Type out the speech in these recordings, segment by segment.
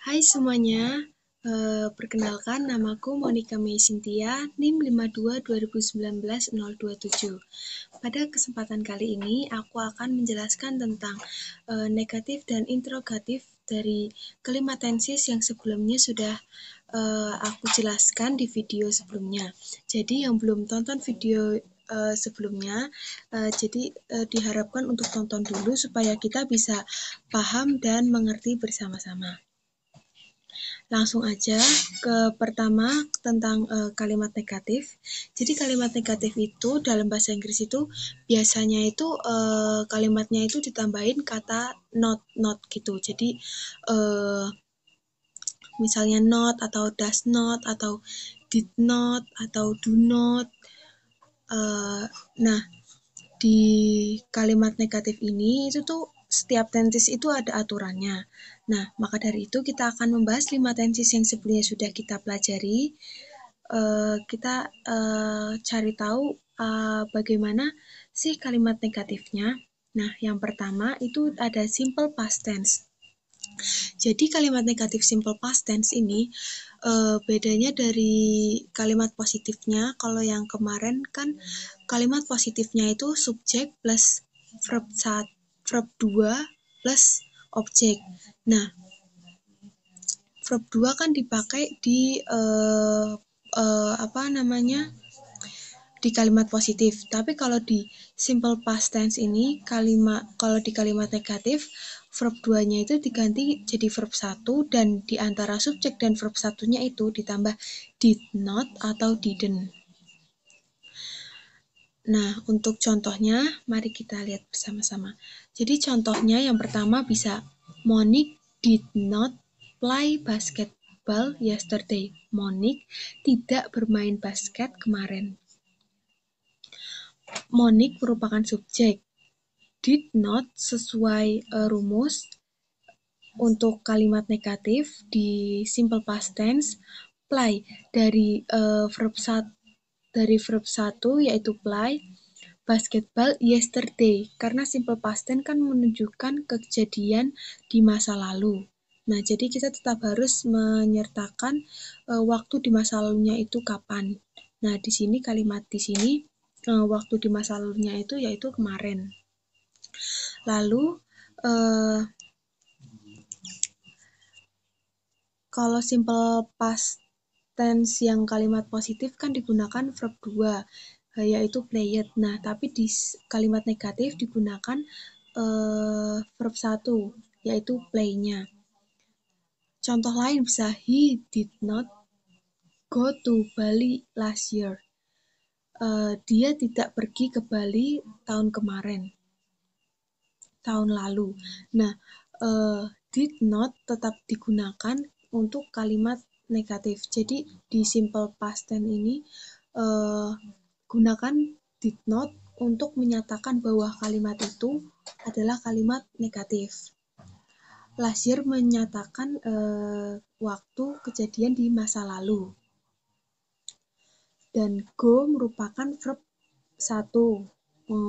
Hai semuanya, perkenalkan namaku Monica Mei Cynthia, NIM 522019-027. Pada kesempatan kali ini, aku akan menjelaskan tentang negatif dan interrogatif dari kalimat tenses yang sebelumnya sudah aku jelaskan di video sebelumnya. Jadi yang belum tonton video sebelumnya, jadi diharapkan untuk tonton dulu supaya kita bisa paham dan mengerti bersama-sama. Langsung aja ke pertama tentang kalimat negatif. Jadi kalimat negatif itu dalam bahasa Inggris itu biasanya itu kalimatnya itu ditambahin kata not gitu. Jadi misalnya not atau does not atau did not atau do not. Nah, di kalimat negatif ini itu tuh setiap tenses itu ada aturannya. Nah, maka dari itu kita akan membahas 5 tenses yang sebelumnya sudah kita pelajari. Kita cari tahu bagaimana sih kalimat negatifnya. Nah, yang pertama itu ada simple past tense. Jadi kalimat negatif simple past tense ini bedanya dari kalimat positifnya. Kalau yang kemarin kan kalimat positifnya itu subjek plus verb 2 plus objek. Nah, verb 2 kan dipakai di di kalimat positif. Tapi kalau di simple past tense ini kalau di kalimat negatif verb 2-nya itu diganti jadi verb 1 dan di antara subjek dan verb 1-nya itu ditambah did not atau didn't. Nah, untuk contohnya mari kita lihat bersama-sama. Jadi contohnya yang pertama bisa Monique did not play basketball yesterday. Monique tidak bermain basket kemarin. Monique merupakan subjek. Did not sesuai rumus untuk kalimat negatif di simple past tense play dari verb 1 yaitu play basketball yesterday karena simple past tense kan menunjukkan kejadian di masa lalu. Nah, jadi kita tetap harus menyertakan waktu di masa lalunya itu kapan. Nah, di sini kalimat di sini waktu di masa lalunya itu yaitu kemarin. Lalu kalau simple past tense yang kalimat positif kan digunakan verb 2 yaitu played. Nah, tapi di kalimat negatif digunakan verb 1 yaitu play-nya. Contoh lain bisa he did not go to Bali last year. Dia tidak pergi ke Bali tahun kemarin. Tahun lalu. Nah, did not tetap digunakan untuk kalimat negatif. Jadi di simple past tense ini gunakan did not untuk menyatakan bahwa kalimat itu adalah kalimat negatif. Last year menyatakan waktu kejadian di masa lalu. Dan go merupakan verb 1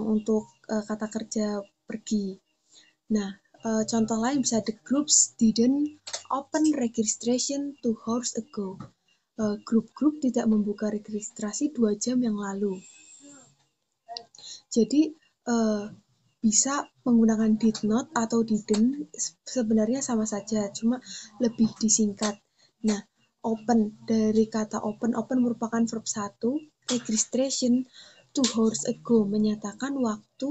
untuk kata kerja pergi. Nah, contoh lain bisa the groups didn't open registration 2 hours ago. Grup-grup tidak membuka registrasi 2 jam yang lalu. Jadi bisa menggunakan did not atau didn't sebenarnya sama saja, cuma lebih disingkat. Nah, open dari kata open merupakan verb 1, registration 2 hours ago menyatakan waktu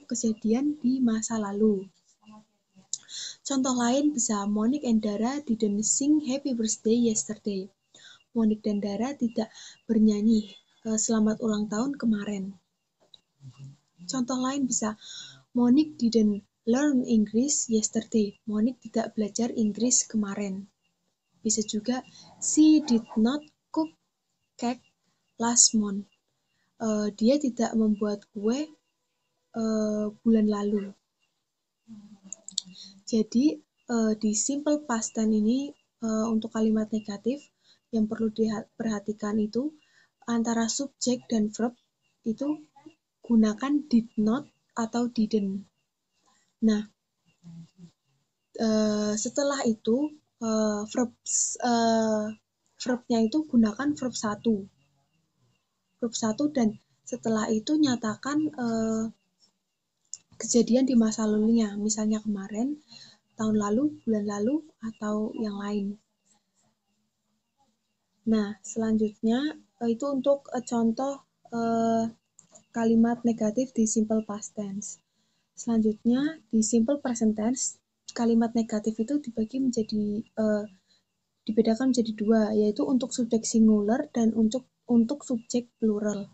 kejadian di masa lalu. Contoh lain bisa Monique and Dara didn't sing happy birthday yesterday. Monique dan Dara tidak bernyanyi selamat ulang tahun kemarin. Contoh lain bisa Monique didn't learn English yesterday. Monique tidak belajar Inggris kemarin. Bisa juga she did not cook cake last month. Dia tidak membuat kue bulan lalu. Jadi di simple past tense ini untuk kalimat negatif yang perlu diperhatikan itu antara subjek dan verb itu gunakan did not atau didn't. Nah, Setelah itu verbnya itu gunakan verb 1. Verb 1 dan setelah itu nyatakan kejadian di masa lalunya, misalnya kemarin, tahun lalu, bulan lalu, atau yang lain. Nah, selanjutnya itu untuk contoh kalimat negatif di simple past tense. Selanjutnya di simple present tense, kalimat negatif itu dibagi menjadi dibedakan menjadi dua, yaitu untuk subjek singular dan untuk subjek plural.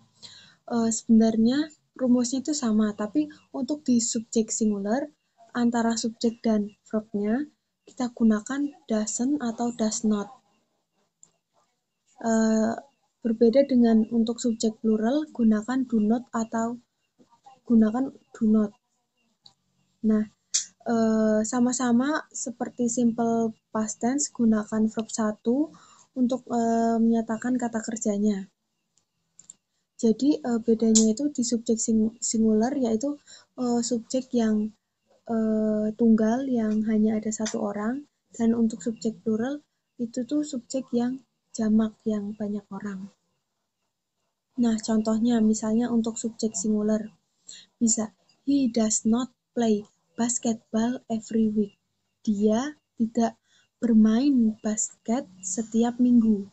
Sebenarnya rumusnya itu sama, tapi untuk di subjek singular antara subjek dan verbnya kita gunakan doesn't atau does not. Berbeda dengan untuk subjek plural, gunakan do not atau gunakan do not. Nah, sama-sama seperti simple past tense, gunakan verb 1 untuk menyatakan kata kerjanya. Jadi bedanya itu di subjek singular, yaitu subjek yang tunggal yang hanya ada satu orang, dan untuk subjek plural itu tuh subjek yang jamak yang banyak orang. Nah, contohnya misalnya untuk subjek singular bisa he does not play basketball every week. Dia tidak bermain basket setiap minggu.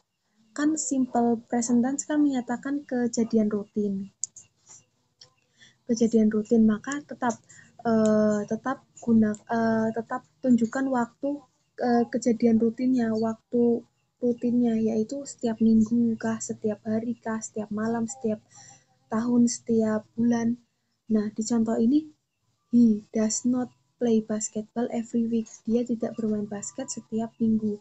Kan simple present tense kan menyatakan kejadian rutin. Maka tetap tunjukkan waktu kejadian rutinnya, yaitu setiap minggu kah, setiap hari kah, setiap malam, setiap tahun, setiap bulan. Nah, di contoh ini he does not play basketball every week. Dia tidak bermain basket setiap minggu.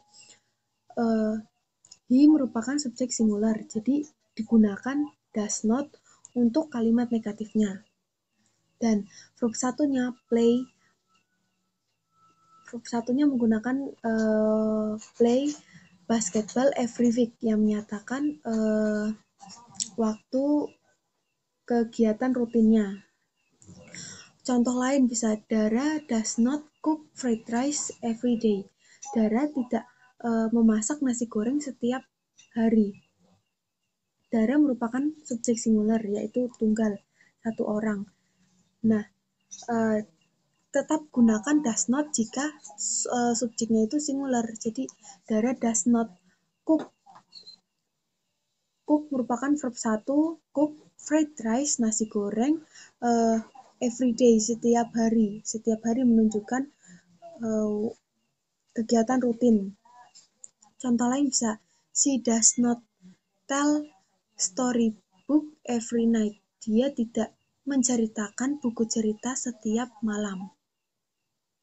He merupakan subjek singular, jadi digunakan does not untuk kalimat negatifnya. Dan verb satunya play, verb satunya menggunakan play basketball every week yang menyatakan waktu kegiatan rutinnya. Contoh lain bisa Dara does not cook fried rice every day. Dara tidak memasak nasi goreng setiap hari. Dara merupakan subjek singular, yaitu tunggal, satu orang. Nah, tetap gunakan does not jika subjeknya itu singular. Jadi Dara does not cook. Cook merupakan verb 1, cook fried rice, nasi goreng, every day, setiap hari. Setiap hari menunjukkan kegiatan rutin. Contoh lain bisa she does not tell storybook every night. Dia tidak menceritakan buku cerita setiap malam.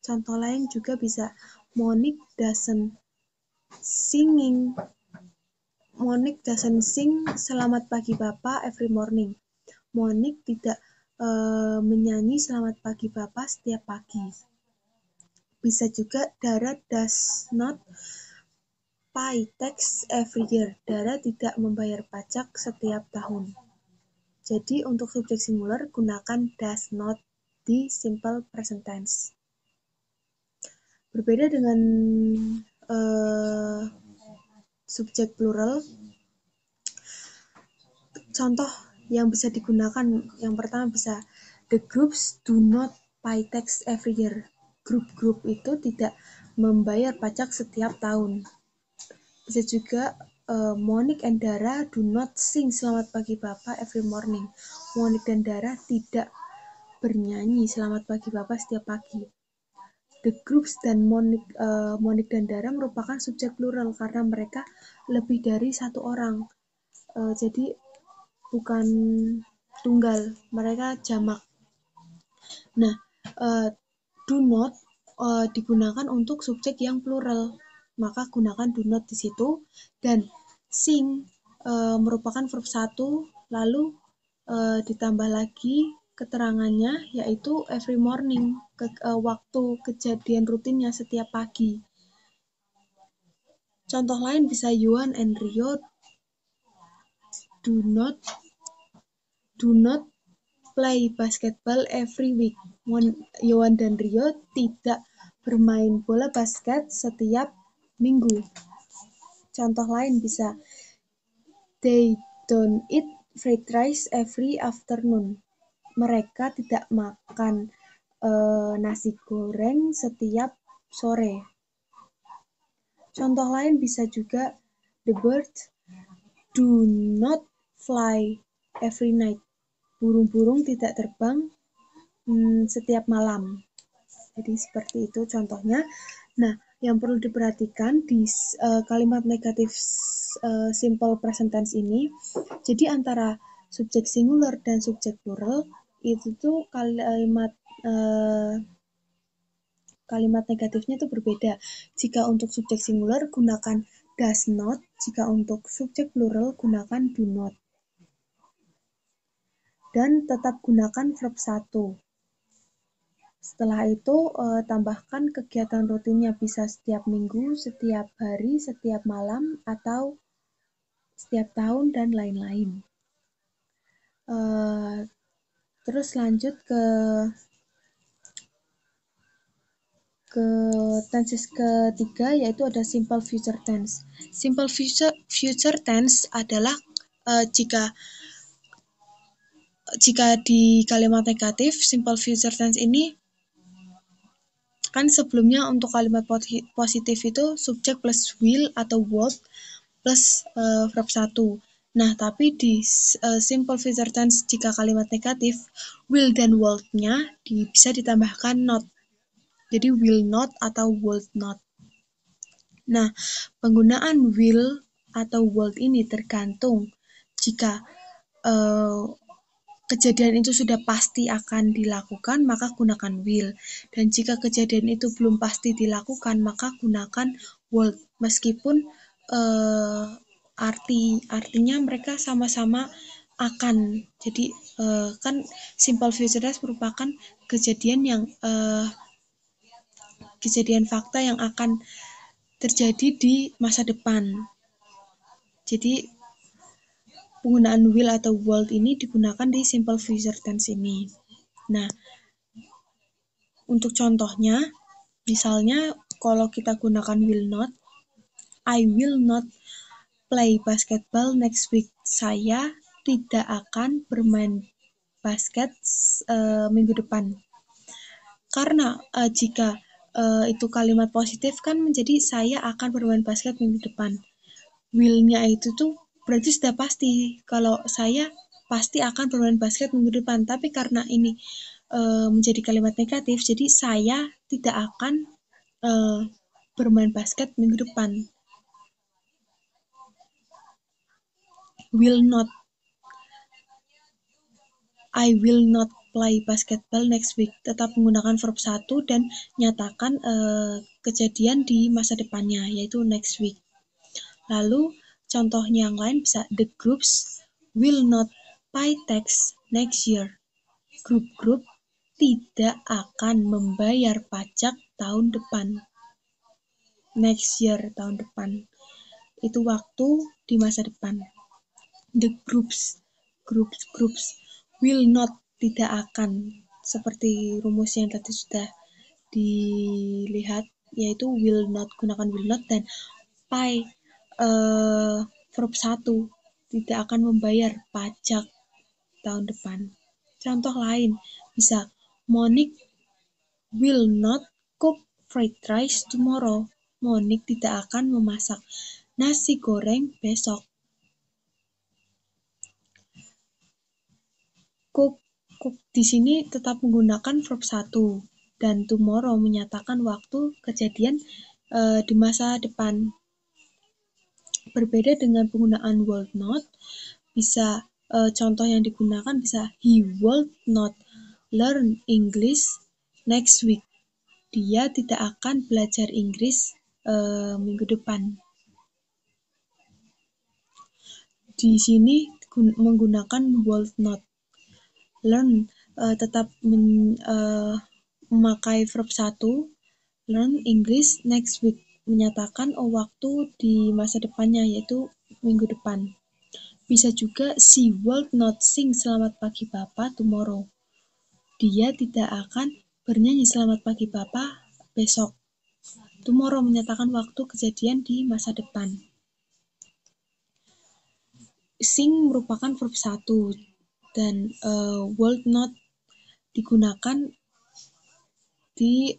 Contoh lain juga bisa Monique doesn't sing selamat pagi Bapak every morning. Monique tidak menyanyi selamat pagi Bapak setiap pagi. Bisa juga Dara does not pay tax every year. Dara tidak membayar pajak setiap tahun. Jadi untuk subjek singular gunakan does not di simple present tense. Berbeda dengan subjek plural, contoh yang bisa digunakan yang pertama bisa the groups do not pay tax every year. Grup-grup itu tidak membayar pajak setiap tahun. Bisa juga Monique and Dara do not sing selamat pagi Bapak every morning. Monique dan Dara tidak bernyanyi selamat pagi Bapak setiap pagi. The groups dan Monique dan Dara merupakan subjek plural karena mereka lebih dari satu orang. Jadi bukan tunggal, mereka jamak. Nah, do not digunakan untuk subjek yang plural, maka gunakan do not di situ. Dan sing merupakan verb 1, lalu ditambah lagi keterangannya yaitu every morning, waktu kejadian rutinnya setiap pagi. Contoh lain bisa Yuan and Rio do not play basketball every week. Yuan dan Rio tidak bermain bola basket setiap minggu. Contoh lain bisa, they don't eat fried rice every afternoon. Mereka tidak makan nasi goreng setiap sore. Contoh lain bisa juga, the birds do not fly every night. Burung-burung tidak terbang setiap malam. Jadi seperti itu contohnya. Nah, yang perlu diperhatikan di kalimat negatif simple present tense ini, jadi antara subjek singular dan subjek plural itu tuh kalimat negatifnya itu berbeda. Jika untuk subjek singular gunakan does not, jika untuk subjek plural gunakan do not. Dan tetap gunakan verb 1. Setelah itu tambahkan kegiatan rutinnya, bisa setiap minggu, setiap hari, setiap malam, atau setiap tahun, dan lain-lain. Terus lanjut ke tenses ketiga, yaitu ada simple future tense. Simple future tense adalah jika di kalimat negatif, simple future tense ini kan sebelumnya untuk kalimat positif itu subjek plus will atau would plus verb 1. Nah, tapi di simple future tense jika kalimat negatif, will dan would-nya bisa ditambahkan not. Jadi will not atau would not. Nah, penggunaan will atau would ini tergantung jika kejadian itu sudah pasti akan dilakukan, maka gunakan will. Dan jika kejadian itu belum pasti dilakukan, maka gunakan would. Meskipun artinya mereka sama-sama akan. Jadi kan simple future tense merupakan kejadian fakta yang akan terjadi di masa depan. Jadi penggunaan will atau would ini digunakan di simple future tense ini. Nah, untuk contohnya, misalnya kalau kita gunakan will not, I will not play basketball next week. Saya tidak akan bermain basket minggu depan. Karena jika itu kalimat positif kan menjadi saya akan bermain basket minggu depan. Will-nya itu tuh berarti sudah pasti kalau saya pasti akan bermain basket minggu depan. Tapi karena ini menjadi kalimat negatif, jadi saya tidak akan bermain basket minggu depan. Will not, I will not play basketball next week. Tetap menggunakan verb 1 dan nyatakan kejadian di masa depannya, yaitu next week. Lalu contohnya yang lain bisa, the groups will not pay tax next year. Grup-grup tidak akan membayar pajak tahun depan. Next year, tahun depan. Itu waktu di masa depan. The groups will not, tidak akan. Seperti rumus yang tadi sudah dilihat, yaitu will not, gunakan will not, dan pay verb 1, tidak akan membayar pajak tahun depan. Contoh lain bisa, Monique will not cook fried rice tomorrow. Monique tidak akan memasak nasi goreng besok. Cook di sini tetap menggunakan verb 1 dan tomorrow menyatakan waktu kejadian di masa depan. Berbeda dengan penggunaan would not, bisa contoh yang digunakan bisa, he would not learn English next week. Dia tidak akan belajar Inggris minggu depan. Di sini menggunakan would not. Learn tetap memakai verb 1, learn English next week, menyatakan waktu di masa depannya, yaitu minggu depan. Bisa juga, she will not sing selamat pagi Papa tomorrow. Dia tidak akan bernyanyi selamat pagi Papa besok. Tomorrow menyatakan waktu kejadian di masa depan. Sing merupakan verb 1 dan would not digunakan di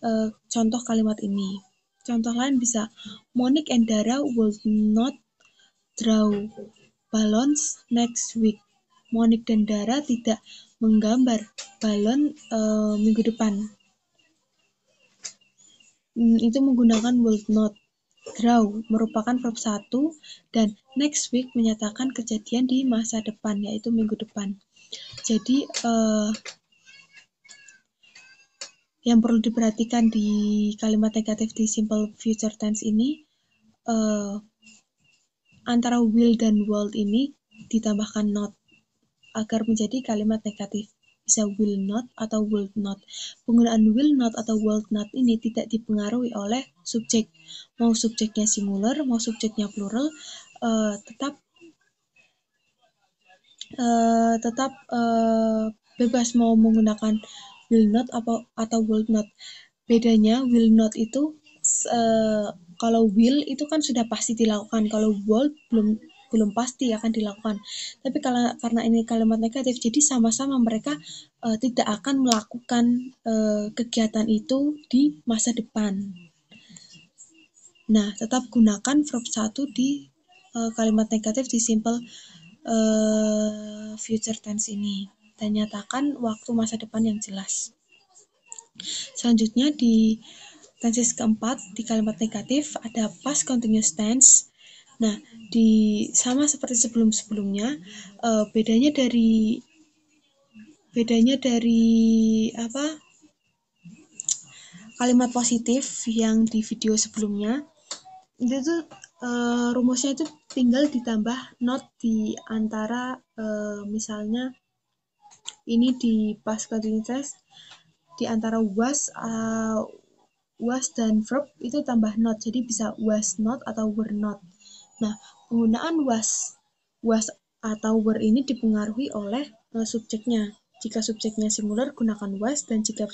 contoh kalimat ini. Contoh lain bisa, Monique and Dara will not draw balloons next week. Monique dan Dara tidak menggambar balon minggu depan. Itu menggunakan will not. Draw merupakan verb 1 dan next week menyatakan kejadian di masa depan, yaitu minggu depan. Jadi yang perlu diperhatikan di kalimat negatif di simple future tense ini, antara will dan would ini ditambahkan not agar menjadi kalimat negatif. Bisa will not atau would not. Penggunaan will not atau would not ini tidak dipengaruhi oleh subjek. Mau subjeknya singular, mau subjeknya plural, tetap bebas mau menggunakan will not atau would not. Bedanya will not itu kalau will itu kan sudah pasti dilakukan, kalau would belum pasti akan dilakukan. Tapi karena ini kalimat negatif, jadi sama-sama mereka tidak akan melakukan kegiatan itu di masa depan. Nah, tetap gunakan verb 1 di kalimat negatif di simple future tense ini dan nyatakan waktu masa depan yang jelas. Selanjutnya di tenses keempat di kalimat negatif ada past continuous tense. Nah, sama seperti sebelumnya, bedanya dari kalimat positif yang di video sebelumnya, itu tuh rumusnya itu tinggal ditambah not di antara misalnya ini di past continuous tense di antara was dan verb itu tambah not, jadi bisa was not atau were not. Nah, penggunaan was atau were ini dipengaruhi oleh subjeknya. Jika subjeknya singular gunakan was, dan jika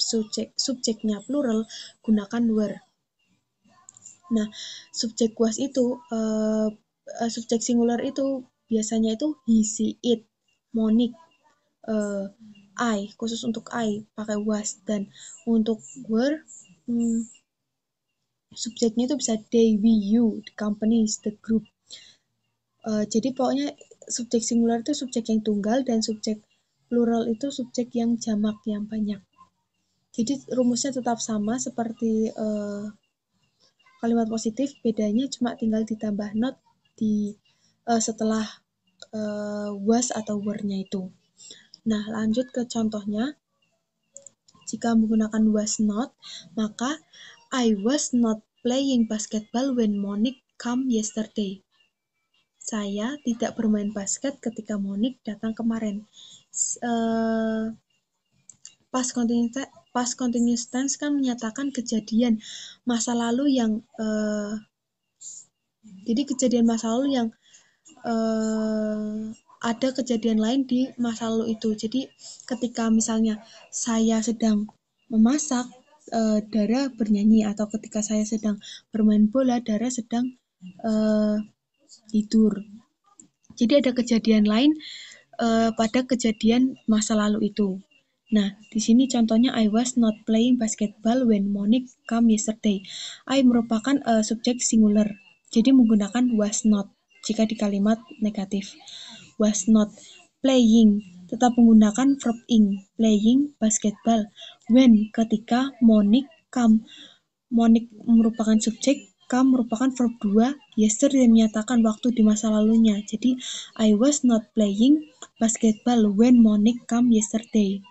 subjeknya plural gunakan were. Nah, subjek was itu subjek singular itu biasanya itu he, she, it, Monique, I, khusus untuk I pakai was, dan untuk were subjeknya itu bisa they, we, you, the companies, the group. Jadi pokoknya subjek singular itu subjek yang tunggal dan subjek plural itu subjek yang jamak, yang banyak. Jadi rumusnya tetap sama seperti kalimat positif, bedanya cuma tinggal ditambah not di setelah was atau were-nya itu. Nah, lanjut ke contohnya. Jika menggunakan was not, maka I was not playing basketball when Monique came yesterday. Saya tidak bermain basket ketika Monique datang kemarin. Past continuous tense kan menyatakan kejadian masa lalu yang jadi kejadian masa lalu yang ada kejadian lain di masa lalu itu. Jadi ketika misalnya saya sedang memasak, Dara bernyanyi, atau ketika saya sedang bermain bola, Dara sedang tidur. Jadi ada kejadian lain pada kejadian masa lalu itu. Nah, di sini contohnya I was not playing basketball when Monique came yesterday. I merupakan subjek singular, jadi menggunakan was not jika di kalimat negatif. Was not playing tetap menggunakan verb ing, playing basketball. When ketika, Monique come. Monique merupakan subjek, come merupakan verb 2, yesterday menyatakan waktu di masa lalunya. Jadi I was not playing basketball when Monique come yesterday.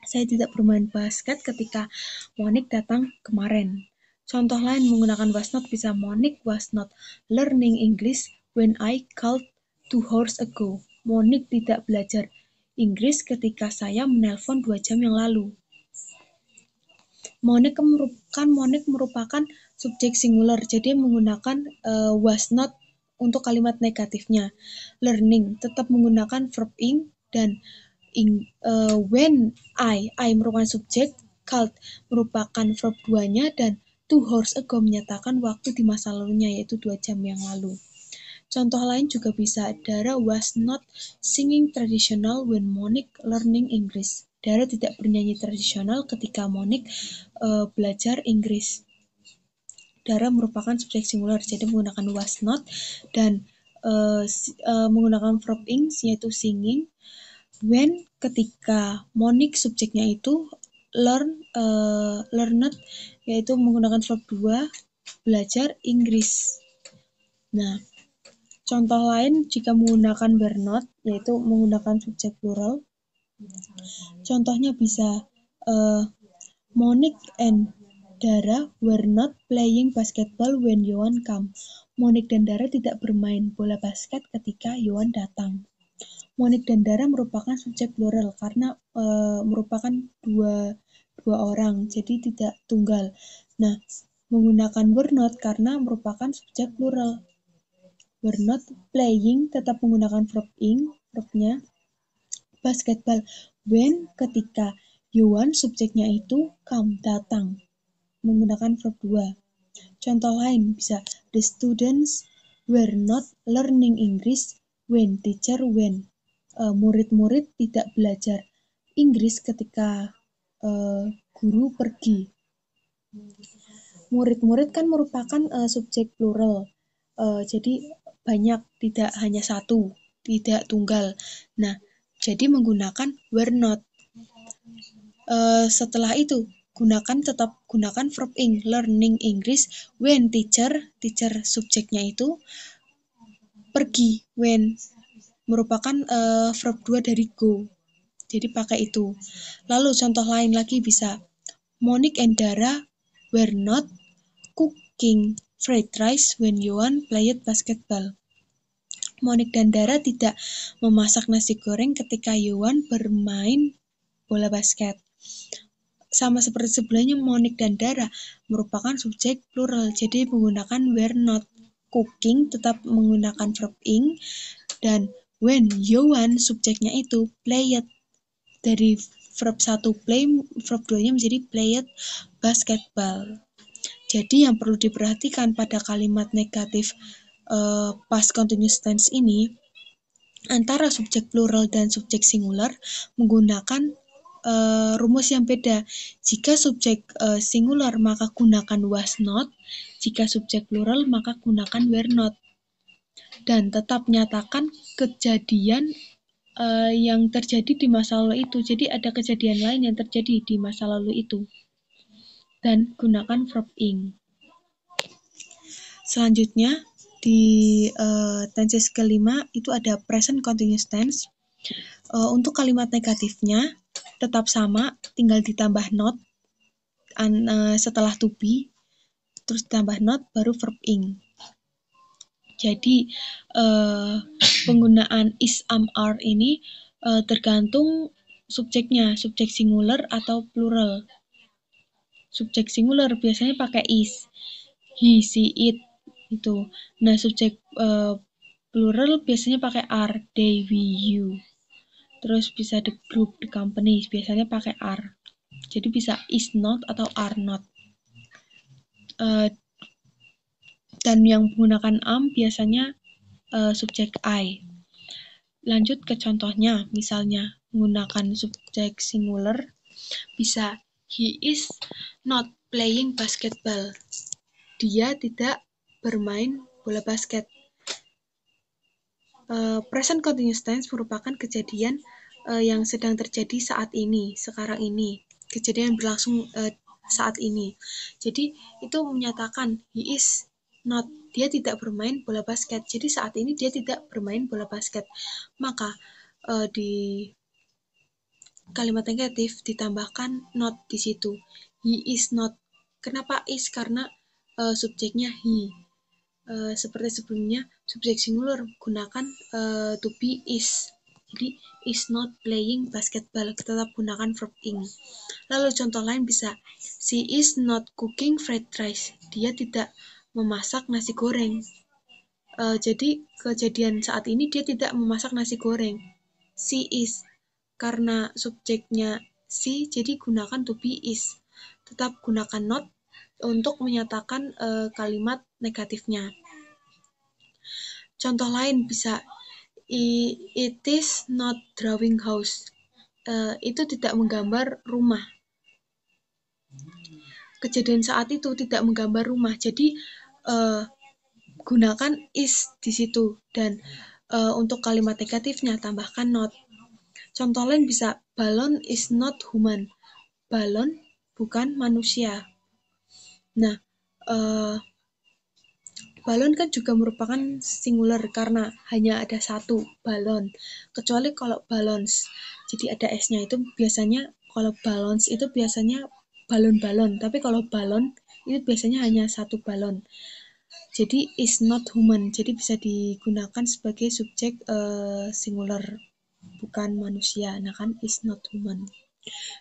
Saya tidak bermain basket ketika Monique datang kemarin. Contoh lain menggunakan was not bisa Monique was not learning English when I called 2 hours ago. Monique tidak belajar Inggris ketika saya menelpon 2 jam yang lalu. Monique merupakan subjek singular, jadi menggunakan was not untuk kalimat negatifnya. Learning tetap menggunakan verb ing, dan when I merupakan subjek, called merupakan verb 2-nya, dan 2 hours ago menyatakan waktu di masa lalunya, yaitu 2 jam yang lalu. Contoh lain juga bisa, Dara was not singing traditional when Monique learning English. Dara tidak bernyanyi tradisional ketika Monique belajar Inggris. Dara merupakan subjek singular, jadi menggunakan was not, dan menggunakan verb ing, yaitu singing. When ketika Monique subjeknya itu learned, yaitu menggunakan verb 2, belajar Inggris. Nah, contoh lain jika menggunakan were not, yaitu menggunakan subjek plural. Contohnya bisa Monique and Dara were not playing basketball when Yohan come. Monique dan Dara tidak bermain bola basket ketika Yohan datang. Monique dan Dara merupakan subjek plural karena merupakan dua orang, jadi tidak tunggal. Nah, menggunakan were not karena merupakan subjek plural. Were not playing tetap menggunakan verb ing, verbnya basketball. When ketika Yohan subjeknya itu come, datang, menggunakan verb 2. Contoh lain bisa the students were not learning English when teacher went. Murid-murid tidak belajar Inggris ketika guru pergi. Murid-murid kan merupakan subjek plural, jadi banyak, tidak hanya satu, tidak tunggal. Nah, jadi menggunakan were not. Setelah itu tetap gunakan verb ing, learning English when teacher subjeknya itu pergi, when merupakan verb 2 dari go, jadi pakai itu. Lalu contoh lain lagi bisa Monique and Dara were not cooking fried rice when Yohan played basketball. Monique dan Dara tidak memasak nasi goreng ketika Yohan bermain bola basket. Sama seperti sebelumnya, Monique dan Dara merupakan subjek plural, jadi menggunakan were not. Cooking tetap menggunakan verb ing, dan when Yohan subjeknya itu played, dari verb 1 play, verb 2-nya menjadi played basketball. Jadi yang perlu diperhatikan pada kalimat negatif past continuous tense ini, antara subjek plural dan subjek singular menggunakan rumus yang beda. Jika subjek singular maka gunakan was not, jika subjek plural maka gunakan were not. Dan tetap nyatakan kejadian yang terjadi di masa lalu itu. Jadi ada kejadian lain yang terjadi di masa lalu itu. Dan gunakan verb ing. Selanjutnya di tenses kelima itu ada present continuous tense. Untuk kalimat negatifnya tetap sama, tinggal ditambah not setelah to be, terus ditambah not baru verb ing. Jadi penggunaan is, am, are ini tergantung subjeknya, subjek singular atau plural. Subjek singular biasanya pakai is, he, she, it itu. Nah, subjek plural biasanya pakai are, they, we, you. Terus bisa the group, the company, biasanya pakai are. Jadi bisa is not atau are not. Dan yang menggunakan am biasanya subjek I. Lanjut ke contohnya, misalnya menggunakan subjek singular bisa he is not playing basketball. Dia tidak bermain bola basket. Present continuous tense merupakan kejadian yang sedang terjadi saat ini, sekarang ini. Kejadian yang berlangsung saat ini. Jadi itu menyatakan he is not, dia tidak bermain bola basket. Jadi saat ini dia tidak bermain bola basket. Maka di kalimat negatif ditambahkan not di situ. He is not. Kenapa is? Karena subjeknya he. Seperti sebelumnya, subjek singular gunakan to be is. Jadi is not playing basketball, tetap gunakan verb ing. Lalu contoh lain bisa she is not cooking fried rice. Dia tidak memasak nasi goreng. Jadi kejadian saat ini dia tidak memasak nasi goreng. She is, karena subjeknya see, jadi gunakan to be is. Tetap gunakan not untuk menyatakan kalimat negatifnya. Contoh lain bisa it is not drawing house. Itu tidak menggambar rumah. Kejadian saat itu tidak menggambar rumah. Jadi gunakan is di situ, dan untuk kalimat negatifnya tambahkan not. Contoh lain bisa balon is not human. Balon bukan manusia. Nah, balon kan juga merupakan singular karena hanya ada satu balon. Kecuali kalau balons, jadi ada s-nya, itu biasanya kalau balons itu biasanya balon-balon, tapi kalau balon itu biasanya hanya satu balon. Jadi is not human, jadi bisa digunakan sebagai subjek singular, bukan manusia. Nah kan is not human.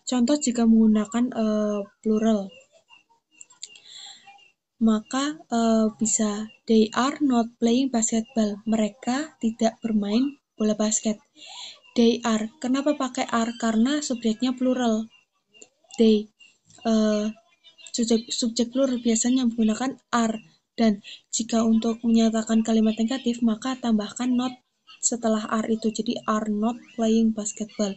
Contoh jika menggunakan plural, maka bisa they are not playing basketball. Mereka tidak bermain bola basket. They are. Kenapa pakai are? Karena subjeknya plural. They. Subjek plural biasanya menggunakan are. Dan jika untuk menyatakan kalimat negatif, maka tambahkan not setelah are itu. Jadi are not playing basketball.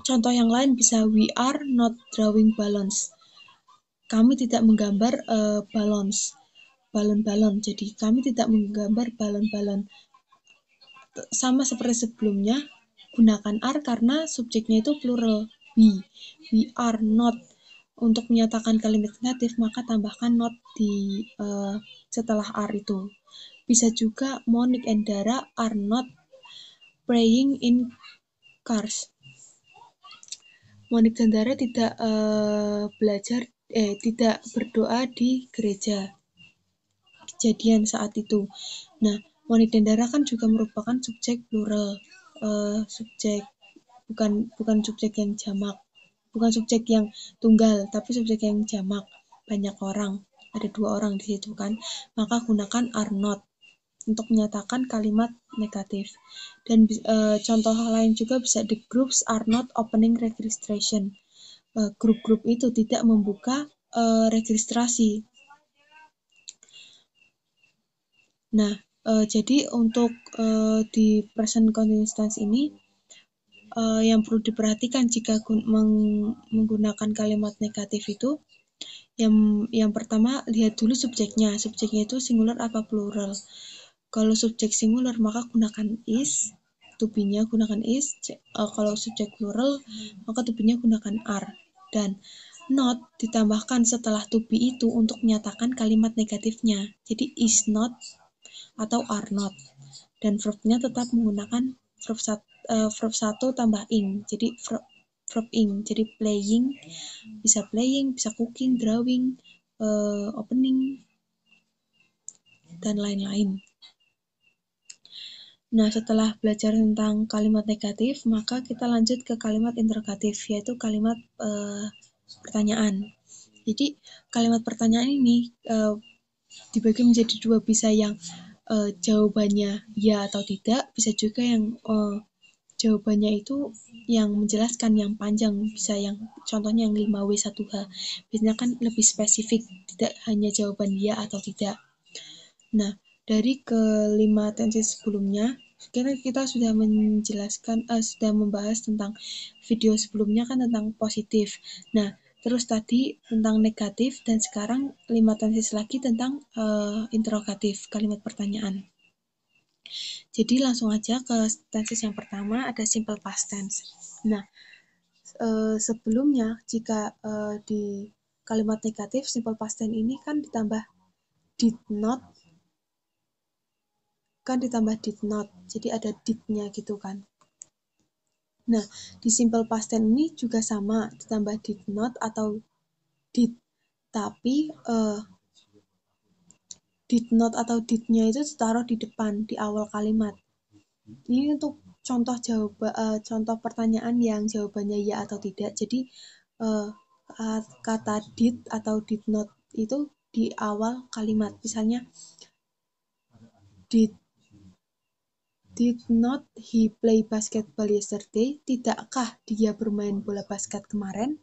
Contoh yang lain bisa we are not drawing balloons. Kami tidak menggambar balon-balon. Jadi kami tidak menggambar balon-balon. Sama seperti sebelumnya, gunakan are karena subjeknya itu plural. We are not. Untuk menyatakan kalimat negatif, maka tambahkan not di setelah are itu. Bisa juga Monique and Dara are not praying in cars. Monique dan Dara tidak tidak berdoa di gereja. Kejadian saat itu. Nah, Monique dan Dara kan juga merupakan subjek plural, subjek bukan subjek yang jamak, bukan subjek yang tunggal, tapi subjek yang jamak, banyak orang, ada 2 orang di situ kan. Maka gunakan are not untuk menyatakan kalimat negatif. Dan contoh lain juga bisa the groups are not opening registration. Grup-grup itu tidak membuka registrasi. Nah, jadi untuk di present continuous tense ini yang perlu diperhatikan jika menggunakan kalimat negatif itu, yang pertama lihat dulu subjeknya. Subjeknya itu singular apa plural. Kalau subjek singular maka gunakan is, to be-nya gunakan is. Kalau subjek plural maka to be-nya gunakan are. Dan not ditambahkan setelah to be itu untuk menyatakan kalimat negatifnya. Jadi is not atau are not. Dan verb-nya tetap menggunakan verb 1 tambah ing. Jadi verb ing. Jadi playing, bisa cooking, drawing, opening, dan lain-lain. Nah, setelah belajar tentang kalimat negatif, maka kita lanjut ke kalimat interrogatif, yaitu kalimat pertanyaan. Jadi, kalimat pertanyaan ini dibagi menjadi 2, bisa yang jawabannya ya atau tidak, bisa juga yang jawabannya itu yang menjelaskan, yang panjang, bisa yang contohnya yang 5W1H. Biasanya kan lebih spesifik, tidak hanya jawaban ya atau tidak. Nah, dari kelima tensi sebelumnya, kita sudah menjelaskan, sudah membahas tentang video sebelumnya kan tentang positif. Nah, terus tadi tentang negatif, dan sekarang 5 tenses lagi tentang interrogatif, kalimat pertanyaan. Jadi langsung aja ke tenses yang pertama, ada simple past tense. Nah, sebelumnya jika di kalimat negatif simple past tense ini kan ditambah did not, jadi ada did-nya gitu kan. Nah, di simple past tense ini juga sama, ditambah did not atau did, tapi did not atau did-nya itu ditaruh di depan, di awal kalimat. Ini untuk contoh pertanyaan yang jawabannya ya atau tidak. Jadi kata did atau did not itu di awal kalimat. Misalnya did Did not he play basketball yesterday? Tidakkah dia bermain bola basket kemarin?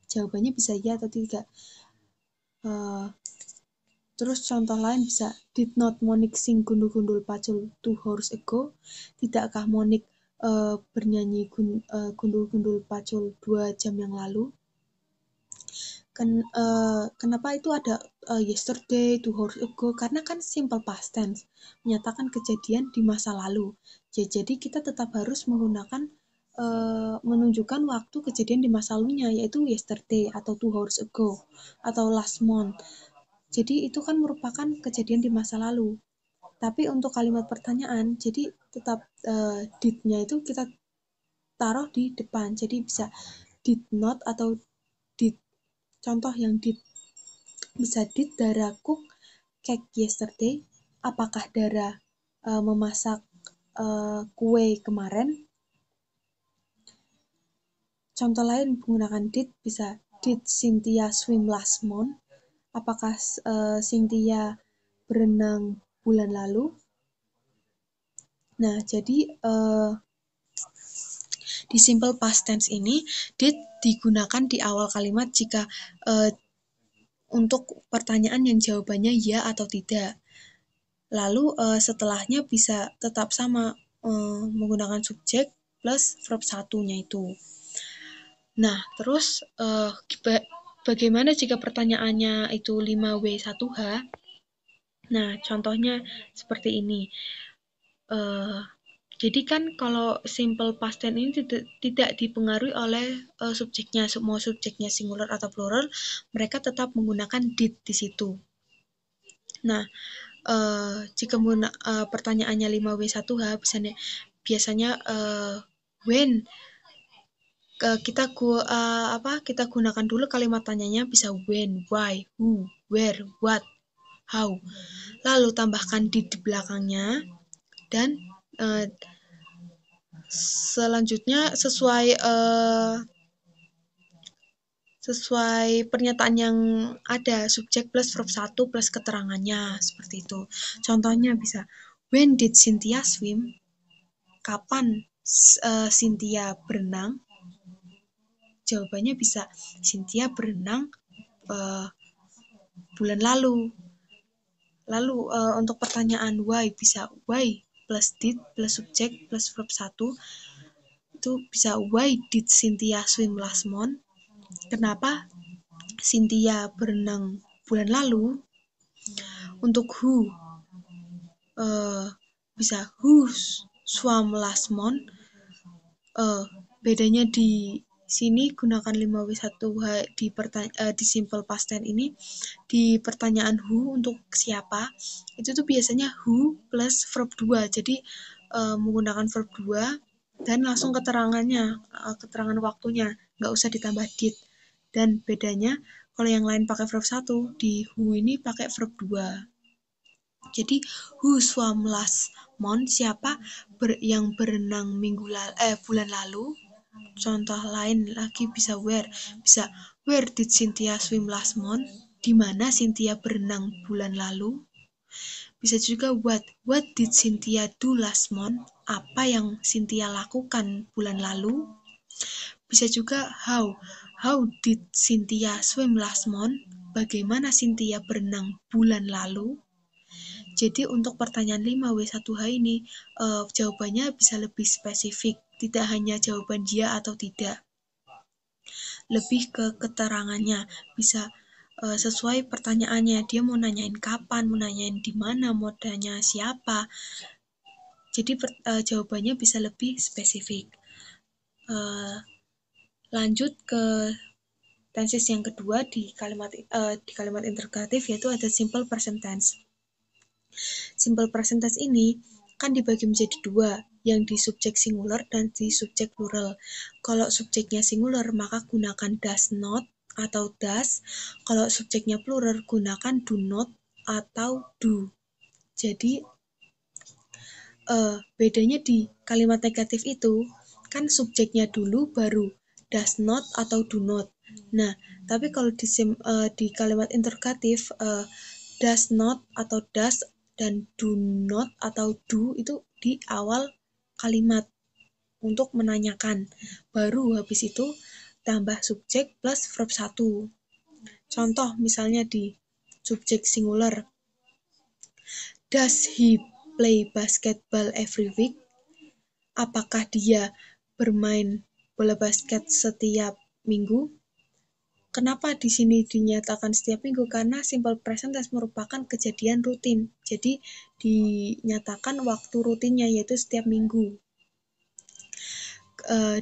Jawabannya bisa ya atau tidak. Terus contoh lain bisa, did not Monique sing gundul-gundul pacul 2 hours ago? Tidakkah Monique bernyanyi gundul-gundul pacul 2 jam yang lalu? Kenapa itu ada yesterday, 2 hours ago? Karena kan simple past tense, menyatakan kejadian di masa lalu. Jadi kita tetap harus menggunakan menunjukkan waktu kejadian di masa lalunya, yaitu yesterday atau 2 hours ago atau last month. Jadi itu kan merupakan kejadian di masa lalu. Tapi untuk kalimat pertanyaan, jadi tetap did-nya itu kita taruh di depan. Jadi bisa did not atau did. Contoh yang did bisa, did Dara cook cake yesterday? Apakah Dara memasak kue kemarin? Contoh lain menggunakan did bisa, did Cynthia swim last month? Apakah Cynthia berenang bulan lalu? Nah, jadi di simple past tense ini did digunakan di awal kalimat jika untuk pertanyaan yang jawabannya ya atau tidak. Lalu setelahnya bisa tetap sama menggunakan subjek plus verb satunya itu. Nah, terus bagaimana jika pertanyaannya itu 5W1H? Nah, contohnya seperti ini. Jadi kan kalau simple past tense ini tidak dipengaruhi oleh subjeknya, mau subjeknya singular atau plural, mereka tetap menggunakan did di situ. Nah, jika pertanyaannya 5W1H, biasanya when kita gunakan dulu kalimat tanyanya, bisa when, why, who, where, what, how. Lalu tambahkan did di belakangnya, dan selanjutnya sesuai pernyataan yang ada, subjek plus verb 1 plus keterangannya, seperti itu. Contohnya bisa, when did Cynthia swim? Kapan Cynthia berenang? Jawabannya bisa, Cynthia berenang bulan lalu. Lalu untuk pertanyaan why bisa, why plus did plus subjek plus verb 1. Itu bisa, why did Cynthia swim last month? Kenapa Cynthia berenang bulan lalu? Untuk who bisa, who swam last month? Bedanya di sini gunakan 5W1H di simple past tense ini. Di pertanyaan who untuk siapa, itu tuh biasanya who plus verb 2. Jadi menggunakan verb 2 dan langsung keterangannya, keterangan waktunya, nggak usah ditambah did. Dan bedanya kalau yang lain pakai verb 1, di who ini pakai verb 2. Jadi who swam last month? Siapa yang berenang bulan lalu? Contoh lain lagi bisa where. Bisa, where did Cynthia swim last month? Di mana Cynthia berenang bulan lalu? Bisa juga what did Cynthia do last month? Apa yang Cynthia lakukan bulan lalu? Bisa juga how did Cynthia swim last month? Bagaimana Cynthia berenang bulan lalu? Jadi untuk pertanyaan 5W1H ini jawabannya bisa lebih spesifik, tidak hanya jawaban ya atau tidak. Lebih ke keterangannya, bisa sesuai pertanyaannya, dia mau nanyain kapan, mau nanyain di mana, mau tanya siapa. Jadi jawabannya bisa lebih spesifik. Lanjut ke tenses yang kedua di kalimat interrogatif, yaitu ada simple present tense. Simple present tense ini kan dibagi menjadi dua, yang di subjek singular dan di subjek plural. Kalau subjeknya singular maka gunakan does not atau does. Kalau subjeknya plural gunakan do not atau do. Jadi bedanya di kalimat negatif itu kan subjeknya dulu baru does not atau do not. Nah, tapi kalau di kalimat interrogatif does not atau does dan do not atau do itu di awal kalimat untuk menanyakan. Baru habis itu tambah subjek plus verb 1. Contoh misalnya di subjek singular. Does he play basketball every week? Apakah dia bermain bola basket setiap minggu? Kenapa di sini dinyatakan setiap minggu? Karena simple present tense merupakan kejadian rutin. Jadi dinyatakan waktu rutinnya yaitu setiap minggu.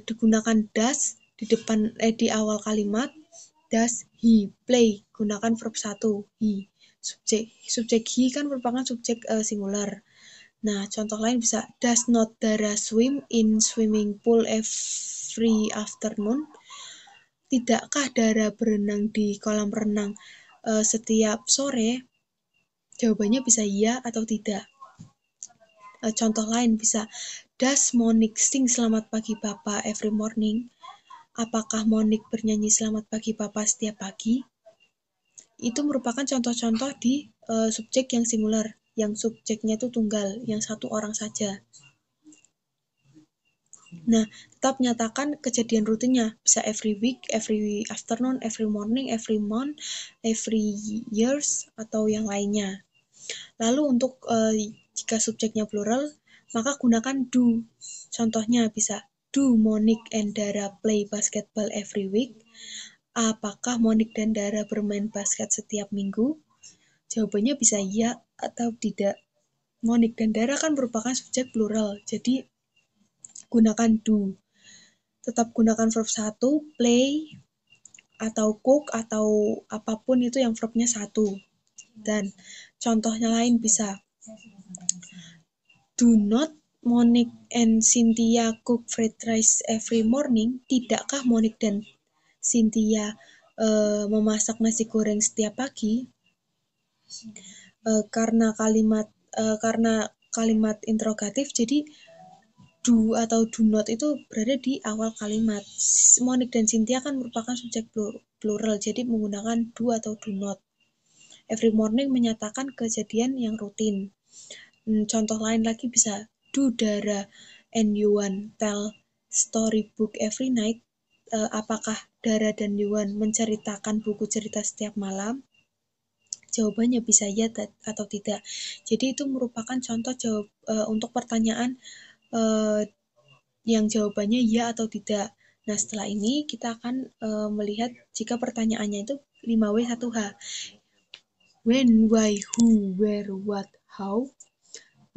Digunakan does di depan di awal kalimat. Does he play? Gunakan verb 1 he. Subjek he kan merupakan subjek singular. Nah, contoh lain bisa does not Dara swim in swimming pool every afternoon? Tidakkah Dara berenang di kolam renang setiap sore? Jawabannya bisa iya atau tidak. Contoh lain bisa does Monique sing selamat pagi Papa every morning? Apakah Monique bernyanyi selamat pagi Papa setiap pagi? Itu merupakan contoh-contoh di subjek yang singular, yang subjeknya itu tunggal, yang satu orang saja. Nah, tetap nyatakan kejadian rutinnya, bisa every week, every afternoon, every morning, every month, every years, atau yang lainnya. Lalu untuk jika subjeknya plural, maka gunakan do. Contohnya bisa, do Monique and Dara play basketball every week? Apakah Monique dan Dara bermain basket setiap minggu? Jawabannya bisa iya atau tidak. Monique dan Dara kan merupakan subjek plural, jadi gunakan do. Tetap gunakan verb 1, play, atau cook, atau apapun itu yang verbnya 1. Dan contohnya lain bisa, do not Monique and Cynthia cook fried rice every morning? Tidakkah Monique dan Cynthia memasak nasi goreng setiap pagi? Karena kalimat interrogatif, jadi do atau do not itu berada di awal kalimat. Monique dan Cynthia kan merupakan subjek plural, jadi menggunakan do atau do not. Every morning menyatakan kejadian yang rutin. Contoh lain lagi bisa, do Dara and Yuan tell storybook every night? Apakah Dara dan Yuan menceritakan buku cerita setiap malam? Jawabannya bisa ya atau tidak. Jadi itu merupakan contoh jawab untuk pertanyaan yang jawabannya ya atau tidak. Nah, setelah ini kita akan melihat jika pertanyaannya itu 5W 1H. When, why, who, where, what, how.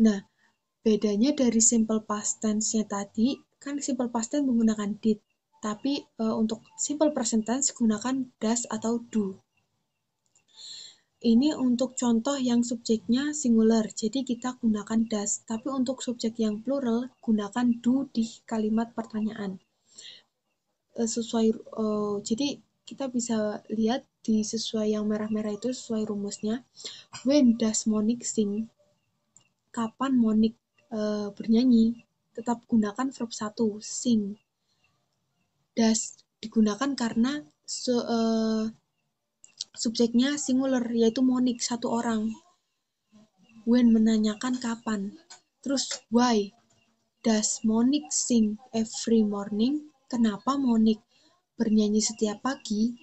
Nah, bedanya dari simple past tense-nya tadi, kan simple past tense menggunakan did. Tapi untuk simple present tense gunakan does atau do. Ini untuk contoh yang subjeknya singular, jadi kita gunakan does. Tapi untuk subjek yang plural, gunakan do di kalimat pertanyaan. Jadi kita bisa lihat di sesuai yang merah-merah itu sesuai rumusnya. When does Monique sing? Kapan Monique bernyanyi? Tetap gunakan verb 1, sing. Does digunakan karena subjeknya singular, yaitu Monique, satu orang. When menanyakan kapan. Terus why does Monique sing every morning? Kenapa Monique bernyanyi setiap pagi?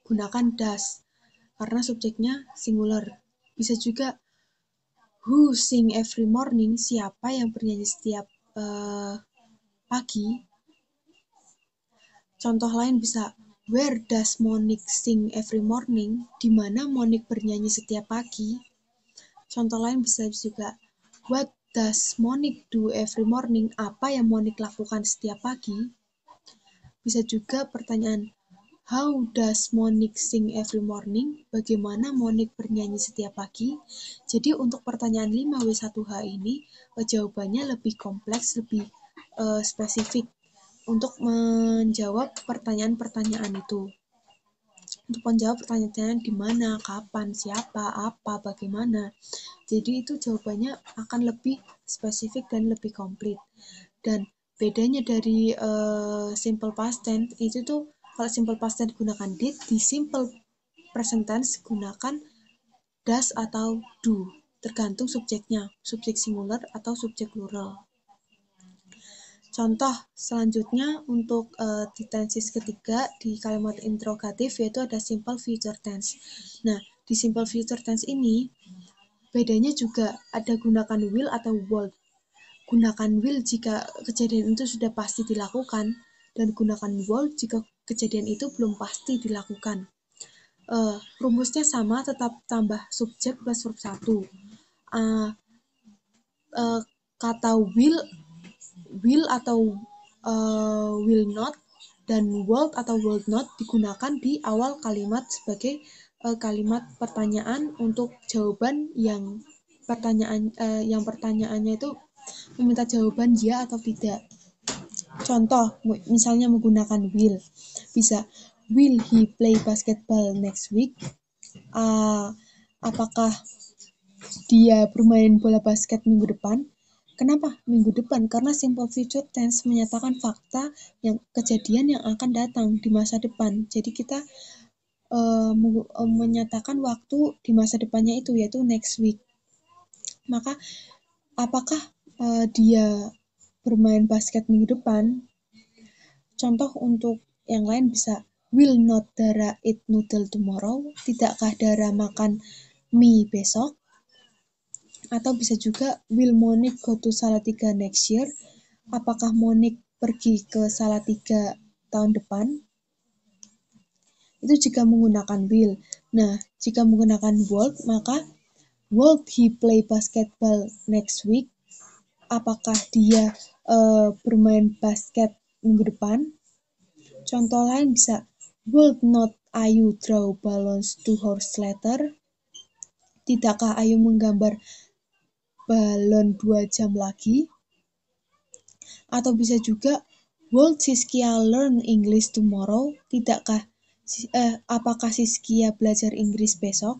Gunakan does karena subjeknya singular. Bisa juga who sing every morning? Siapa yang bernyanyi setiap pagi? Contoh lain bisa where does Monique sing every morning? Di mana Monique bernyanyi setiap pagi? Contoh lain bisa juga what does Monique do every morning? Apa yang Monique lakukan setiap pagi? Bisa juga pertanyaan how does Monique sing every morning? Bagaimana Monique bernyanyi setiap pagi? Jadi untuk pertanyaan 5W1H ini jawabannya lebih kompleks, lebih spesifik untuk menjawab pertanyaan-pertanyaan itu. Untuk menjawab pertanyaan di mana, kapan, siapa, apa, bagaimana. Jadi itu jawabannya akan lebih spesifik dan lebih komplit. Dan bedanya dari simple past tense itu tuh, kalau simple past tense gunakan did, di simple present tense gunakan does atau do. tergantung subjeknya, subjek singular atau subjek plural. Contoh selanjutnya untuk di tenses ketiga di kalimat interrogatif yaitu ada simple future tense. Nah, di simple future tense ini bedanya juga ada gunakan will atau would. Gunakan will jika kejadian itu sudah pasti dilakukan dan gunakan would jika kejadian itu belum pasti dilakukan. Rumusnya sama, tetap tambah subjek plus verb 1. Kata will atau will not dan would atau would not digunakan di awal kalimat sebagai kalimat pertanyaan untuk jawaban yang pertanyaannya itu meminta jawaban ya atau tidak. Contoh, misalnya menggunakan will, bisa will he play basketball next week? Apakah dia bermain bola basket minggu depan? Kenapa minggu depan? Karena simple future tense menyatakan fakta yang kejadian yang akan datang di masa depan. Jadi kita menyatakan waktu di masa depannya itu yaitu next week. Maka apakah dia bermain basket minggu depan? Contoh untuk yang lain bisa will not Dara eat noodle tomorrow? Tidakkah Dara makan mie besok? Atau bisa juga will Monique go to Salatiga next year? Apakah Monique pergi ke Salatiga tahun depan? Itu jika menggunakan will. Nah, jika menggunakan would, maka would he play basketball next week? Apakah dia bermain basket minggu depan? Contoh lain bisa would not Ayu draw balloons 2 hours later? Tidakkah Ayu menggambar balon 2 jam lagi? Atau bisa juga would Siskia learn English tomorrow? Apakah Siskia belajar Inggris besok?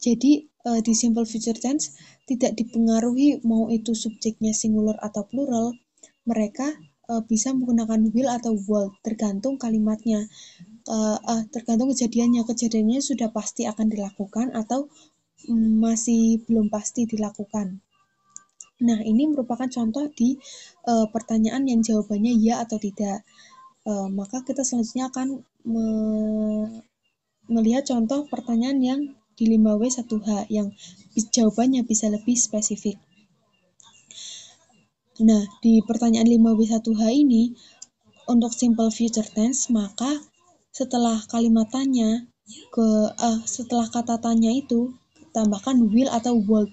Jadi di simple future tense tidak dipengaruhi mau itu subjeknya singular atau plural, mereka bisa menggunakan will atau would tergantung kalimatnya, tergantung kejadiannya sudah pasti akan dilakukan atau masih belum pasti dilakukan. Nah, ini merupakan contoh di pertanyaan yang jawabannya ya atau tidak. Maka kita selanjutnya akan melihat contoh pertanyaan yang di 5W1H yang jawabannya bisa lebih spesifik. Nah, di pertanyaan 5W1H ini untuk simple future tense, maka setelah kalimat tanya setelah kata tanya itu tambahkan will atau would.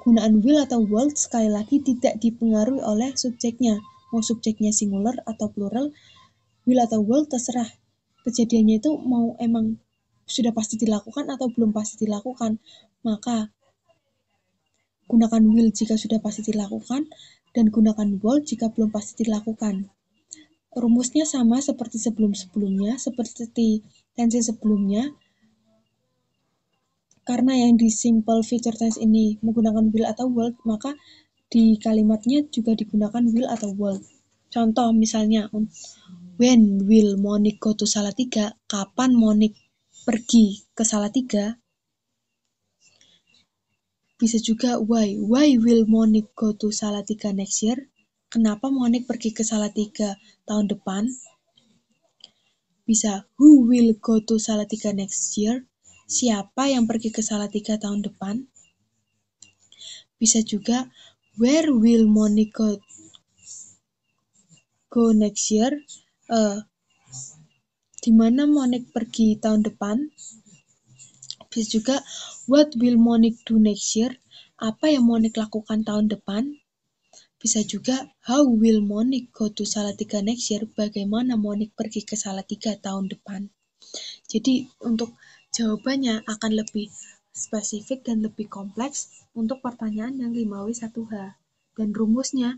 Gunaan will atau would sekali lagi tidak dipengaruhi oleh subjeknya. Mau subjeknya singular atau plural, will atau would terserah. Kejadiannya itu mau emang sudah pasti dilakukan atau belum pasti dilakukan. Maka gunakan will jika sudah pasti dilakukan dan gunakan would jika belum pasti dilakukan. Rumusnya sama seperti sebelum-sebelumnya, seperti tense sebelumnya. Karena yang di simple future tense ini menggunakan will atau would, maka di kalimatnya juga digunakan will atau would. Contoh misalnya, when will Monique go to Salatiga? Kapan Monique pergi ke Salatiga? Bisa juga why will Monique go to Salatiga next year? Kenapa Monique pergi ke Salatiga tahun depan? Bisa who will go to Salatiga next year? Siapa yang pergi ke Salatiga tahun depan? Bisa juga where will Monique go next year? Di mana Monique pergi tahun depan? Bisa juga what will Monique do next year? Apa yang Monique lakukan tahun depan? Bisa juga how will Monique go to Salatiga next year? Bagaimana Monique pergi ke Salatiga tahun depan? Jadi untuk jawabannya akan lebih spesifik dan lebih kompleks untuk pertanyaan yang 5W1H. Dan rumusnya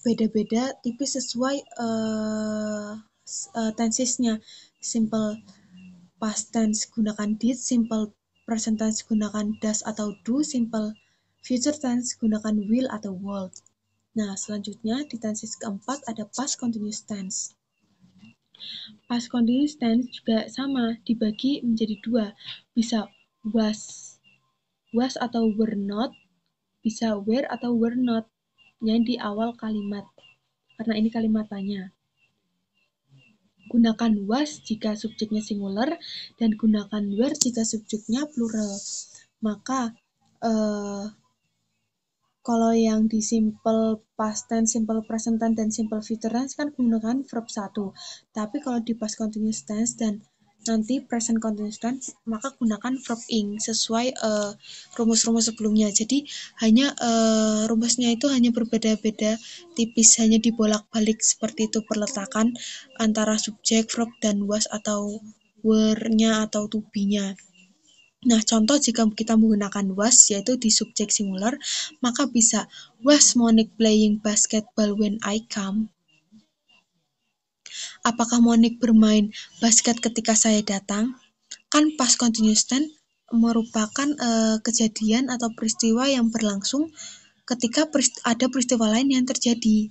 beda-beda tipis sesuai tensesnya. Simple past tense gunakan did, simple present tense gunakan does atau do, simple future tense gunakan will atau would. Nah, selanjutnya di tenses keempat ada past continuous tense. Past continuous tense juga sama, dibagi menjadi dua, bisa was atau were not, bisa were atau were not, yang di awal kalimat, karena ini kalimat tanya. Gunakan was jika subjeknya singular dan gunakan were jika subjeknya plural. Maka kalau yang di simple past tense, simple present tense, dan simple future tense kan menggunakan verb 1. Tapi kalau di past continuous tense dan nanti present continuous tense, maka gunakan verb ing sesuai rumus-rumus sebelumnya. Jadi hanya rumusnya itu hanya berbeda-beda tipis, hanya dibolak-balik seperti itu perletakan antara subjek, verb, dan was atau were-nya atau to be-nya. Nah, contoh jika kita menggunakan was, yaitu di subjek singular, maka bisa was Monique playing basketball when I come? Apakah Monique bermain basket ketika saya datang? Kan past continuous tense merupakan kejadian atau peristiwa yang berlangsung ketika ada peristiwa lain yang terjadi.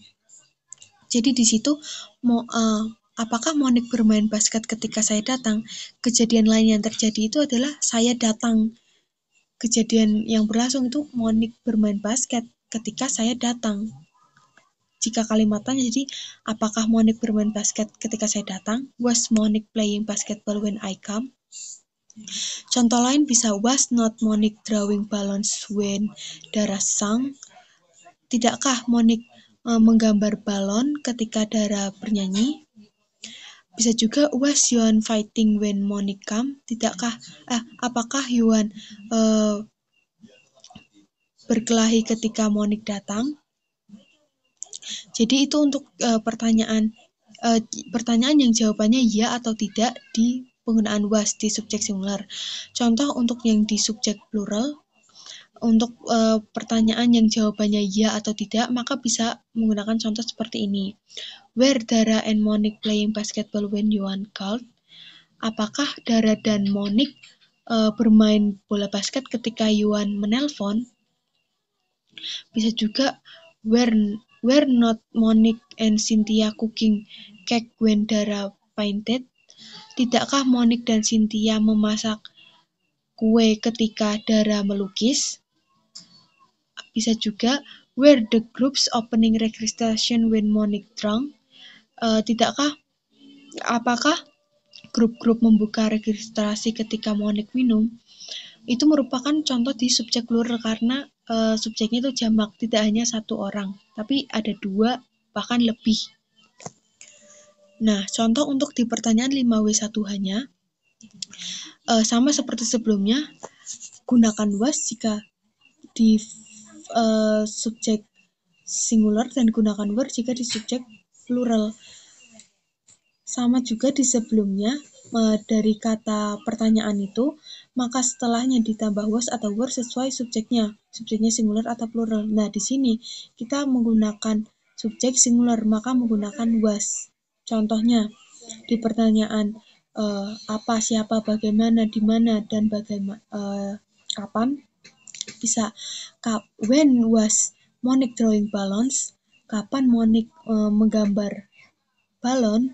Jadi di situ apakah Monique bermain basket ketika saya datang? Kejadian lain yang terjadi itu adalah saya datang. Kejadian yang berlangsung itu Monique bermain basket ketika saya datang. Jika kalimatnya jadi, apakah Monique bermain basket ketika saya datang? Was Monique playing basketball when I come? Contoh lain bisa, was not Monique drawing balloons when Dara sang? Tidakkah Monique menggambar balon ketika Dara bernyanyi? Bisa juga, was Yuan fighting when Monique come? Apakah Yuan berkelahi ketika Monique datang? Jadi itu untuk pertanyaan yang jawabannya ya atau tidak di penggunaan was di subjek singular. Contoh untuk yang di subjek plural, untuk pertanyaan yang jawabannya ya atau tidak, maka bisa menggunakan contoh seperti ini. Were Dara and Monique playing basketball when Yuan called? Apakah Dara dan Monique bermain bola basket ketika Yuan menelpon? Bisa juga, were not Monique and Cynthia cooking cake when Dara painted? Tidakkah Monique dan Cynthia memasak kue ketika Dara melukis? Bisa juga, were the groups opening registration when Monique drank? Apakah grup-grup membuka registrasi ketika Monique minum? Itu merupakan contoh di subjek plural karena subjeknya itu jamak, tidak hanya satu orang, tapi ada dua, bahkan lebih. Nah, contoh untuk di pertanyaan 5W1H-nya, sama seperti sebelumnya, gunakan was jika di subjek singular dan gunakan were jika di subjek plural. Sama juga di sebelumnya, dari kata pertanyaan itu, maka setelahnya ditambah was atau were sesuai subjeknya singular atau plural. Nah, di sini kita menggunakan subjek singular, maka menggunakan was. Contohnya, di pertanyaan apa, siapa, bagaimana, di mana, dan bagaimana, kapan, bisa when was Monique drawing balloons? Kapan Monique menggambar balon?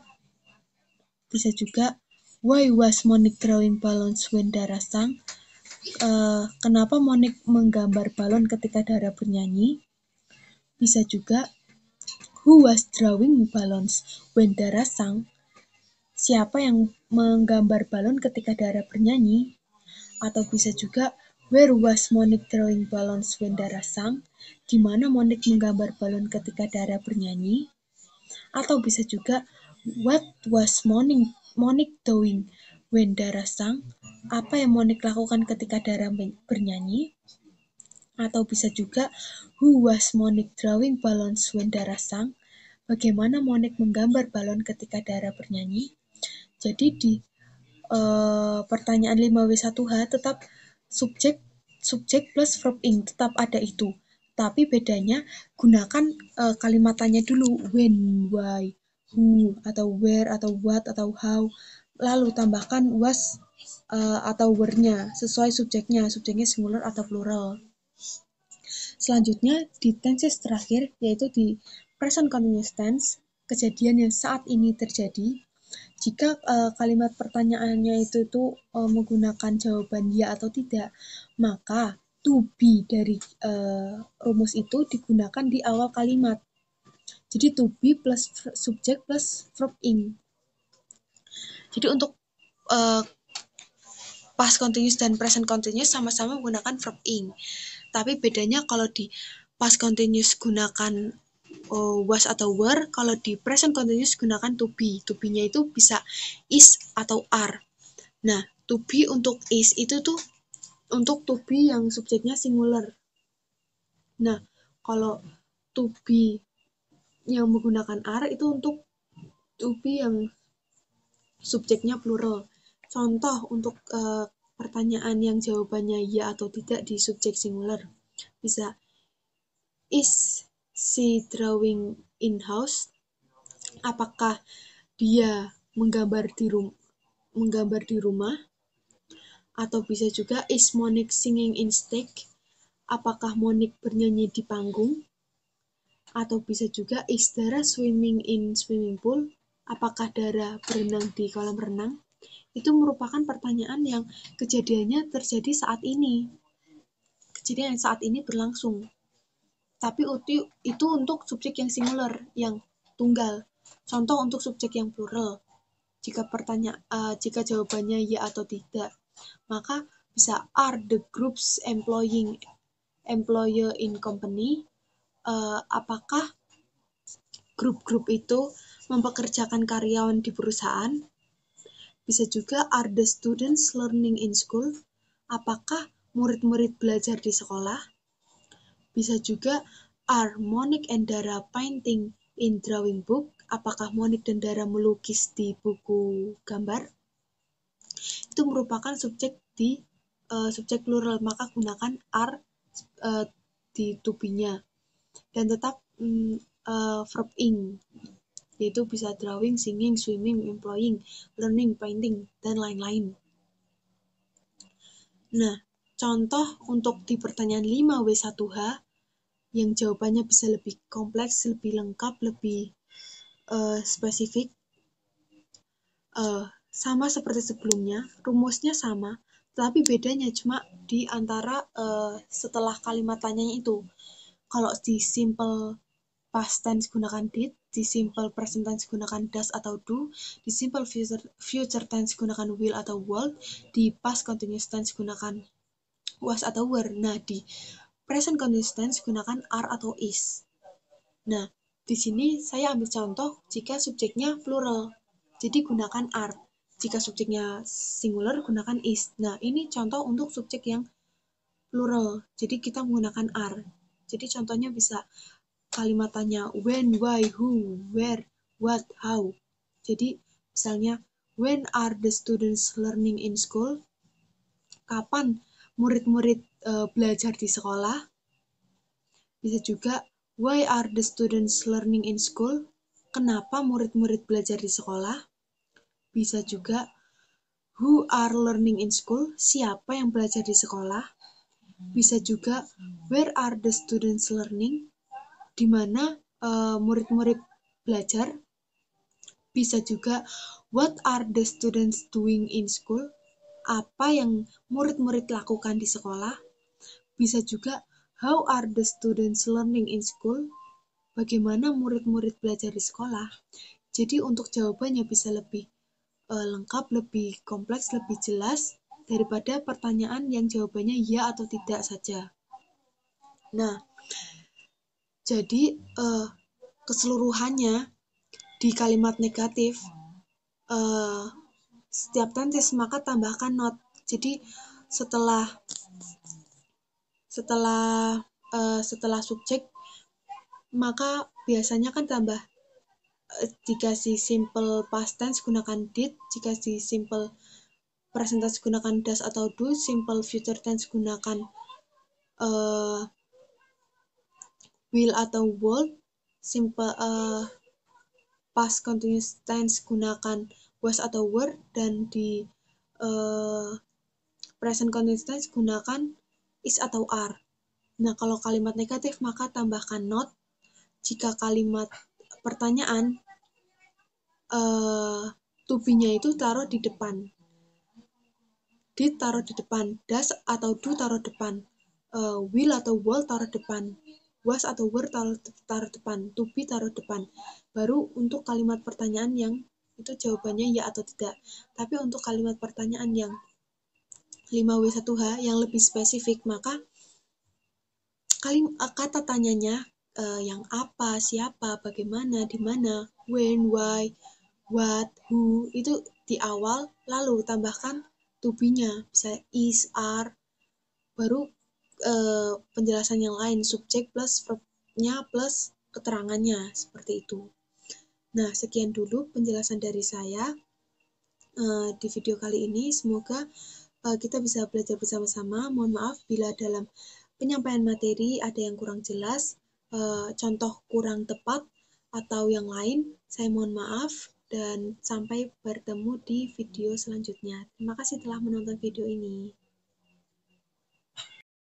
Bisa juga, why was Monique drawing balloons when Dara sang? Kenapa Monique menggambar balon ketika Dara bernyanyi? Bisa juga, who was drawing balloons when Dara sang? Siapa yang menggambar balon ketika Dara bernyanyi? Atau bisa juga, where was Monique drawing balloons when Dara sang? Di mana Monique menggambar balon ketika Dara bernyanyi? Atau bisa juga, what was Monique doing when Dara sang? Apa yang Monique lakukan ketika Dara bernyanyi? Atau bisa juga, who was Monique drawing balloons when Dara sang? Bagaimana Monique menggambar balon ketika Dara bernyanyi? Jadi di pertanyaan 5W1H tetap subjek plus verb ing, tetap ada itu. Tapi bedanya gunakan kalimat tanya dulu, when, why, who, atau where, atau what, atau how. Lalu tambahkan was atau were-nya sesuai subjeknya singular atau plural. Selanjutnya di tenses terakhir, yaitu di present continuous tense, kejadian yang saat ini terjadi. Jika kalimat pertanyaannya itu tuh menggunakan jawaban ya atau tidak, maka to be dari rumus itu digunakan di awal kalimat. Jadi to be plus subject plus verb ing. Jadi untuk past continuous dan present continuous sama-sama menggunakan verb ing. Tapi bedanya kalau di past continuous gunakan was atau were, kalau di present continuous gunakan to be. To be-nya itu bisa is atau are. Nah, to be untuk is itu tuh untuk to be yang subjeknya singular. Nah, kalau to be yang menggunakan are itu untuk to be yang subjeknya plural. Contoh untuk pertanyaan yang jawabannya ya atau tidak di subjek singular. Bisa, is she drawing in house? Apakah dia menggambar di rumah? Atau bisa juga, is Monique singing in stage? Apakah Monique bernyanyi di panggung? Atau bisa juga, is Dara swimming in swimming pool? Apakah Dara berenang di kolam renang? Itu merupakan pertanyaan yang kejadiannya terjadi saat ini. Kejadian yang saat ini berlangsung. Tapi itu untuk subjek yang singular, yang tunggal. Contoh untuk subjek yang plural. Jika jawabannya ya atau tidak, maka bisa, are the groups employer in company? Apakah grup-grup itu mempekerjakan karyawan di perusahaan? Bisa juga, are the students learning in school? Apakah murid-murid belajar di sekolah? Bisa juga, are Monique and Dara painting in drawing book? Apakah Monique dan Dara melukis di buku gambar? Itu merupakan subjek plural, maka gunakan are di to be-nya. Dan tetap verb ing, yaitu bisa drawing, singing, swimming, employing, learning, painting, dan lain-lain. Nah, contoh untuk di pertanyaan 5W1H, yang jawabannya bisa lebih kompleks, lebih lengkap, lebih spesifik, sama seperti sebelumnya, rumusnya sama, tapi bedanya cuma di antara setelah kalimat tanyanya itu. Kalau di simple past tense gunakan did, di simple present tense gunakan does atau do, di simple future tense gunakan will atau would, di past continuous tense gunakan was atau were. Nah, di present continuous tense gunakan are atau is. Nah, di sini saya ambil contoh jika subjeknya plural, jadi gunakan are. Jika subjeknya singular, gunakan is. Nah, ini contoh untuk subjek yang plural, jadi kita menggunakan are. Jadi contohnya bisa kalimat tanya when, why, who, where, what, how. Jadi misalnya, when are the students learning in school? Kapan murid-murid belajar di sekolah? Bisa juga, why are the students learning in school? Kenapa murid-murid belajar di sekolah? Bisa juga, who are learning in school? Siapa yang belajar di sekolah? Bisa juga, where are the students learning? Di mana murid-murid belajar? Bisa juga, what are the students doing in school? Apa yang murid-murid lakukan di sekolah? Bisa juga, how are the students learning in school? Bagaimana murid-murid belajar di sekolah? Jadi untuk jawabannya bisa lebih lengkap, lebih kompleks, lebih jelas daripada pertanyaan yang jawabannya ya atau tidak saja. Nah, jadi keseluruhannya di kalimat negatif, setiap tenses maka tambahkan not. Jadi setelah subjek, maka biasanya kan tambah, jika si simple past tense gunakan did, jika si simple present tense gunakan does atau do, simple future tense gunakan will atau would, simple past continuous tense gunakan was atau were, dan di present continuous tense gunakan is atau are. Nah, kalau kalimat negatif maka tambahkan not. Jika kalimat pertanyaan to be-nya itu taruh di depan. Did taruh di depan, does atau do taruh depan, will atau will taruh depan, was atau were taruh depan, to be taruh depan. Baru untuk kalimat pertanyaan yang itu jawabannya ya atau tidak. Tapi untuk kalimat pertanyaan yang 5W1H yang lebih spesifik, maka kata tanyanya yang apa, siapa, bagaimana, di mana, when, why, what, who itu di awal, lalu tambahkan to be-nya, bisa is, are, baru penjelasan yang lain, subjek plus verb-nya plus keterangannya, seperti itu. Nah, sekian dulu penjelasan dari saya di video kali ini. Semoga kita bisa belajar bersama-sama. Mohon maaf bila dalam penyampaian materi ada yang kurang jelas, contoh kurang tepat, atau yang lain. Saya mohon maaf dan sampai bertemu di video selanjutnya. Terima kasih telah menonton video ini.